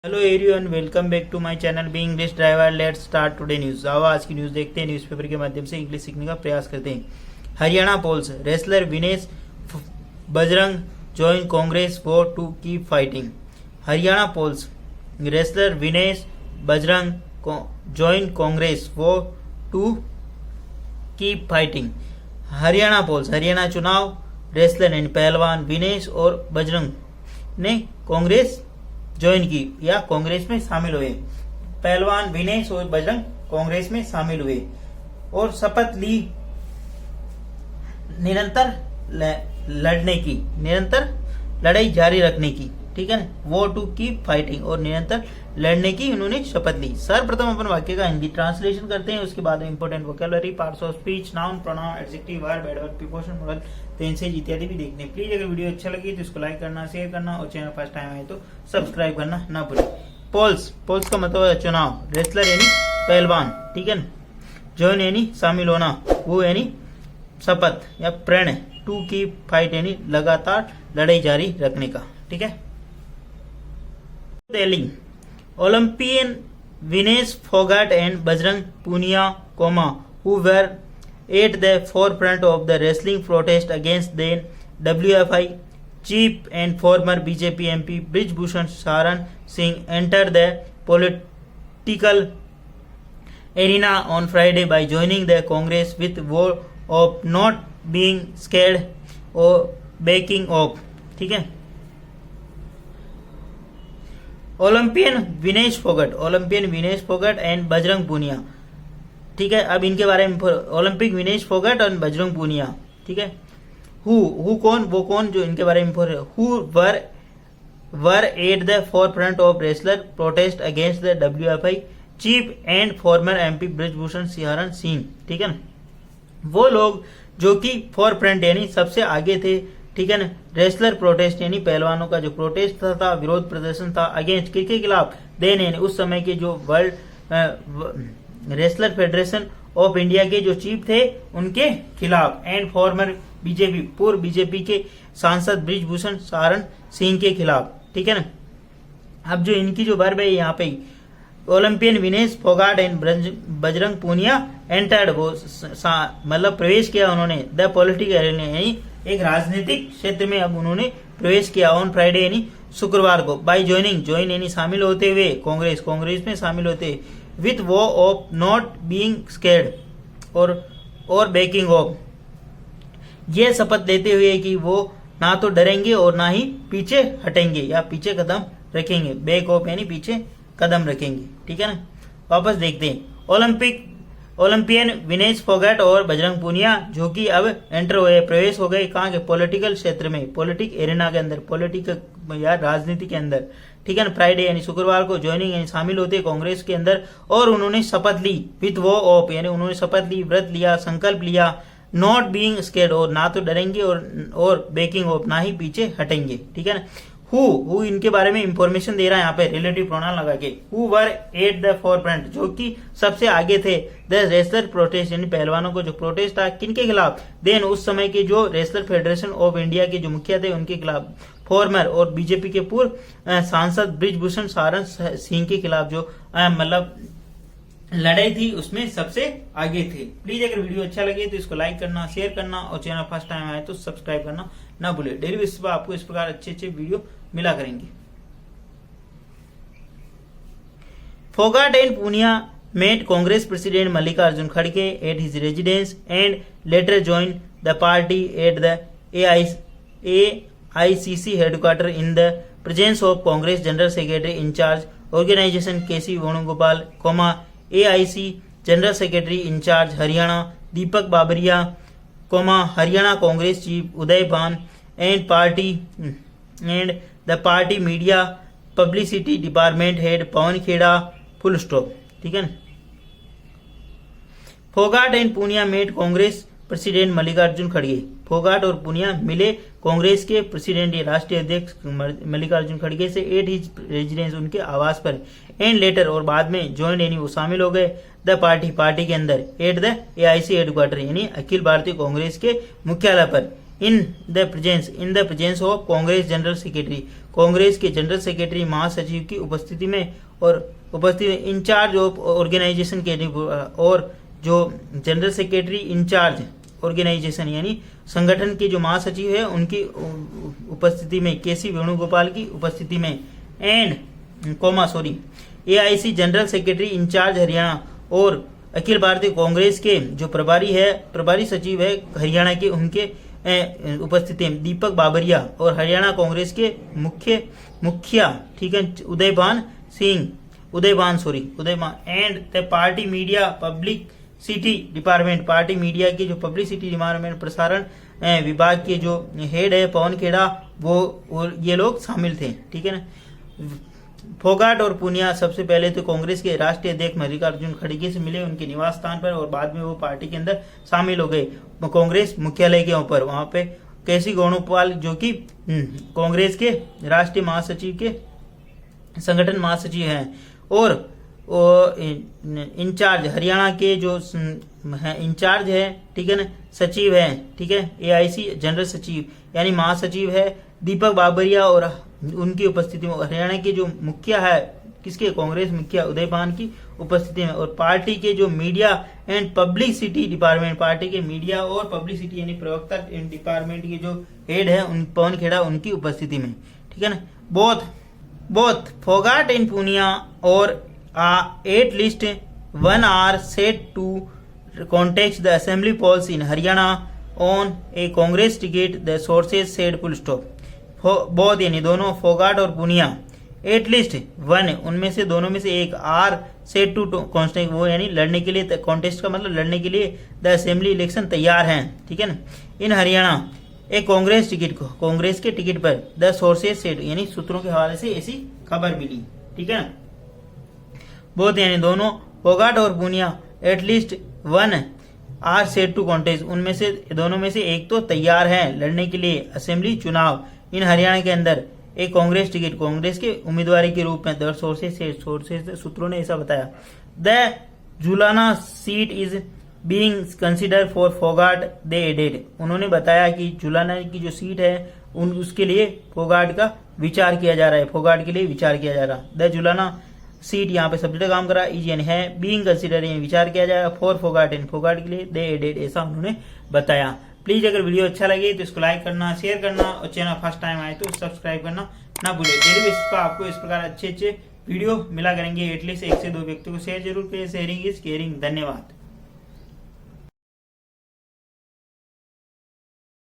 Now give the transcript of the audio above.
Hello everyone, welcome back to my channel B English driver. Let's start today news. आओ आज की news देखते हैं। न्यूज़पेपर के माध्यम से इंग्लिश सीखने का प्रयास करते हैं। Haryana polls, wrestler Vinesh Bajrang join Congress for to keep fighting. Haryana polls, wrestler Vinesh Bajrang join Congress for to keep fighting. Haryana polls, Haryana चुनाव, रेसलर यानी पहलवान विनेश और बजरंग ने कांग्रेस ज्वाइन की या कांग्रेस में शामिल हुए। पहलवान विनेश और बजरंग कांग्रेस में शामिल हुए और शपथ ली निरंतर लड़ने की, निरंतर लड़ाई जारी रखने की। ठीक है, वो टू कीप फाइटिंग, और निरंतर लड़ने की उन्होंने शपथ ली। सर्वप्रथम अपन वाक्य का हिंदी ट्रांसलेशन करते हैं, उसके बाद important vocabulary, parts of speech, noun, pronoun, adjective, verb, adverb, preposition, model, tenses इत्यादि भी देखने। प्लीज अगर वीडियो अच्छा लगे तो इसको लाइक करना, शेयर करना और चैनल फर्स्ट टाइम आए तो सब्सक्राइब करना ना भूलें। पोल्स, पोल्स का मतलब है चुनाव, रेसलर यानी पहलवान, ठीक है ना, ज्वाइन यानी शामिल होना, वो यानी शपथ या प्रण, टू कीप फाइट यानी लगातार लड़ाई जारी रखने का। ठीक है। Olympian Vinesh Phogat and Bajrang Punia, who were at the forefront of the wrestling protest against then WFI chief and former BJP MP Brij Bhushan Saran Singh, entered the political arena on Friday by joining the Congress with vow of not being scared or backing off. ठीक है। Olympian Vinesh Phogat and Bajrang Punia. ठीक है, अब इनके बारे में Olympic Vinesh Phogat और बजरंग पूनिया। ठीक है। हु कौन, वो कौन जो इनके बारे में who were at the forefront of wrestler protest against the WFI chief and former MP Brijbhushan Sharan Singh. ठीक है ना, वो लोग जो कि फोर फ्रंट यानी सबसे आगे थे। ठीक है ना, रेसलर प्रोटेस्ट यानी पहलवानों का जो प्रोटेस्ट था, विरोध प्रदर्शन था अगेंस्ट किसके खिलाफ, देन यानी उस समय के जो world wrestler federation of India के जो चीफ थे उनके खिलाफ, एंड फॉर्मर बीजेपी, पूर्व बीजेपी के सांसद ब्रिजभूषण सारण सिंह के खिलाफ। ठीक है ना। अब जो इनकी जो वर्ब है यहाँ पे, Olympian Vinesh Phogat and Bajrang Punia entered, वो मतलब प्रवेश किया उन्होंने द पॉलिटिकल एरिना यानी एक राजनीतिक क्षेत्र में अब उन्होंने प्रवेश किया ऑन फ्राइडे यानी शुक्रवार को, बाय ज्वाइन यानी शामिल होते हुए, कांग्रेस में शामिल होते, विथ वो ऑफ नॉट बीइंग स्कैर्ड और बैकिंग ऑफ, ये शपथ लेते हुए कि वो ना तो डरेंगे और ना ही पीछे हटेंगे या पीछे कदम रखेंगे। बैक ऑफ यानी पीछे कदम रखेंगे। ठीक है ना। वापस देखते हैं। ओलंपियन विनेश फोगट और बजरंग पूनिया जो कि अब एंटर हुए, प्रवेश हो गए कहाँ के, पॉलिटिकल क्षेत्र में, पॉलिटिक एरिना के अंदर, पॉलिटिक या राजनीति के अंदर। ठीक है ना। फ्राइडे यानी शुक्रवार को ज्वाइनिंग यानी शामिल होते कांग्रेस के अंदर, और उन्होंने शपथ ली विथ वो ऑफ यानी उन्होंने शपथ ली, व्रत लिया, संकल्प लिया, नॉट बीइंग स्कैर्ड और ना तो डरेंगे और बैकिंग ऑफ ना ही पीछे हटेंगे। ठीक है ना। हु इनके बारे में इंफॉर्मेशन दे रहा है यहाँ पे रिलेटिव प्रोनाउन लगा के। Who were at the forefront, जो कि सबसे आगे थे, द रेसलर प्रोटेस्ट यानी पहलवानों को जो प्रोटेस्ट था किनके खिलाफ, देन उस समय के जो रेसलर फेडरेशन ऑफ इंडिया के जो मुखिया थे उनके खिलाफ, फॉर्मर और बीजेपी के पूर्व सांसद ब्रिजभूषण सारण सिंह के खिलाफ जो मतलब लड़ाई थी उसमें सबसे आगे थे। प्लीज अगर वीडियो अच्छा लगे तो इसको लाइक करना, शेयर करना और चैनल फर्स्ट टाइम आए तो सब्सक्राइब करना ना भूले। डेली बेसिस पर आपको इस प्रकार अच्छे वीडियो मिला करेंगे। Phogat and Punia met Congress President Mallikarjun Kharge at his residence and later joined the party at the AICC headquarters in the presence of Congress General Secretary in charge organization KC Venugopal, AIC General Secretary in charge Haryana Deepak Babaria, Haryana Congress Chief Uday Bhan and the party media publicity department head Pawan Kheda, full stop। ठीक है। Phogat and Punia met Congress president Mallikarjun खड़गे, फोगाट और पूनिया मिले कांग्रेस के president राष्ट्रीय अध्यक्ष मल्लिकार्जुन खड़गे से एट हिज रेजिडेंस उनके आवास पर, एंड लेटर और बाद में ज्वाइन यानी वो शामिल हो गए द पार्टी के अंदर, एट द AIC हेडक्वार्टर यानी अखिल भारतीय कांग्रेस के मुख्यालय पर, in the presence of Congress general secretary, Congress के जनरल सेक्रेटरी महासचिव की उपस्थिति में इंचार्ज ऑफ ऑर्गेनाइजेशन के और जो जनरल सेक्रेटरी इंचार्ज ऑर्गेनाइजेशन यानी संगठन के जो महासचिव है उनकी उपस्थिति में, केसी वेणुगोपाल की उपस्थिति में, and AIC general secretary in-charge Haryana और अखिल भारतीय कांग्रेस के जो प्रभारी सचिव है हरियाणा के, उनके उपस्थिति में दीपक बाबरिया और हरियाणा कांग्रेस के मुखिया, ठीक है, Udaybhan and the party media publicity department, party media की जो पब्लिसिटी डिपार्टमेंट प्रसारण विभाग के जो हेड है पवन खेड़ा, वो ये लोग शामिल थे, ठीक है ना। फोगाट और पूनिया सबसे पहले तो कांग्रेस के राष्ट्रीय अध्यक्ष मल्लिकार्जुन खड़गे से मिले उनके निवास स्थान पर, और बाद में वो पार्टी के अंदर शामिल हो गए कांग्रेस मुख्यालय के ऊपर। वहां पे केसी वेणुगोपाल जो कि कांग्रेस के राष्ट्रीय महासचिव के संगठन महासचिव हैं, और इंचार्ज हरियाणा के जो इंचार्ज है, ठीक है ना, सचिव है, ठीक है, AIC जनरल सचिव यानी महासचिव है दीपक बाबरिया, और उनकी उपस्थिति में हरियाणा के जो मुखिया है, किसके, कांग्रेस मुखिया उदयभान की उपस्थिति में, और पार्टी के जो media and publicity department, party के मीडिया और पब्लिसिटी यानी प्रवक्ता डिपार्टमेंट के जो हेड है पवन खेड़ा, उनकी उपस्थिति में, ठीक है ना। बोथ फोगाट एंड पूनिया और 8 list 1 are set to contest the assembly polls in Haryana on a Congress ticket, the sources said full stop. Both यानी दोनों फोगाट और पूनिया 8 लिस्ट 1 उनमें से दोनों में से एक आर सेट टू कॉन्टेस्ट, वो यानी लड़ने के लिए, कॉन्टेस्ट का मतलब लड़ने के लिए द असेंबली इलेक्शन तैयार हैं, ठीक है ना। इन हरियाणा एक कांग्रेस टिकट को, कांग्रेस के टिकट पर द सोर्सेज सेड यानी सूत्रों के हवाले से ऐसी खबर मिली, ठीक है ना। बोथ यानी दोनों फोगाट और Punia at least 1 are set to contest, उनमें से दोनों में से एक तो तैयार हैं लड़ने के लिए असेंबली चुनाव इन हरियाणा के अंदर एक कांग्रेस टिकट, कांग्रेस के उम्मीदवारी के रूप में। द सोर्सेज सूत्रों ने ऐसा बताया। The Julana seat is being consider for Phogat they added, उन्होंने बताया कि जुलाना की जो सीट है उसके लिए फोगाट का विचार किया जा रहा है, फोगाट के लिए विचार किया जा रहा। द जुलाना सीट यहाँ पे सब्जेक्ट काम करा, इज यानी है, बीइंग कंसिडर यानी विचार किया जाएगा, फॉर फोगाट एंड फोगाट के लिए दे एडेड, ऐसा उन्होंने बताया। प्लीज अगर वीडियो अच्छा लगे तो इसको लाइक करना, शेयर करना, और चैनल फर्स्ट टाइम आए तो सब्सक्राइब करना ना भूले। डेली बेसिस पर आपको इस प्रकार अच्छे वीडियो मिला करेंगे, एटलीस्ट 1 से 2 व्यक्तियों को शेयर जरूर करें। Sharing is caring. धन्यवाद।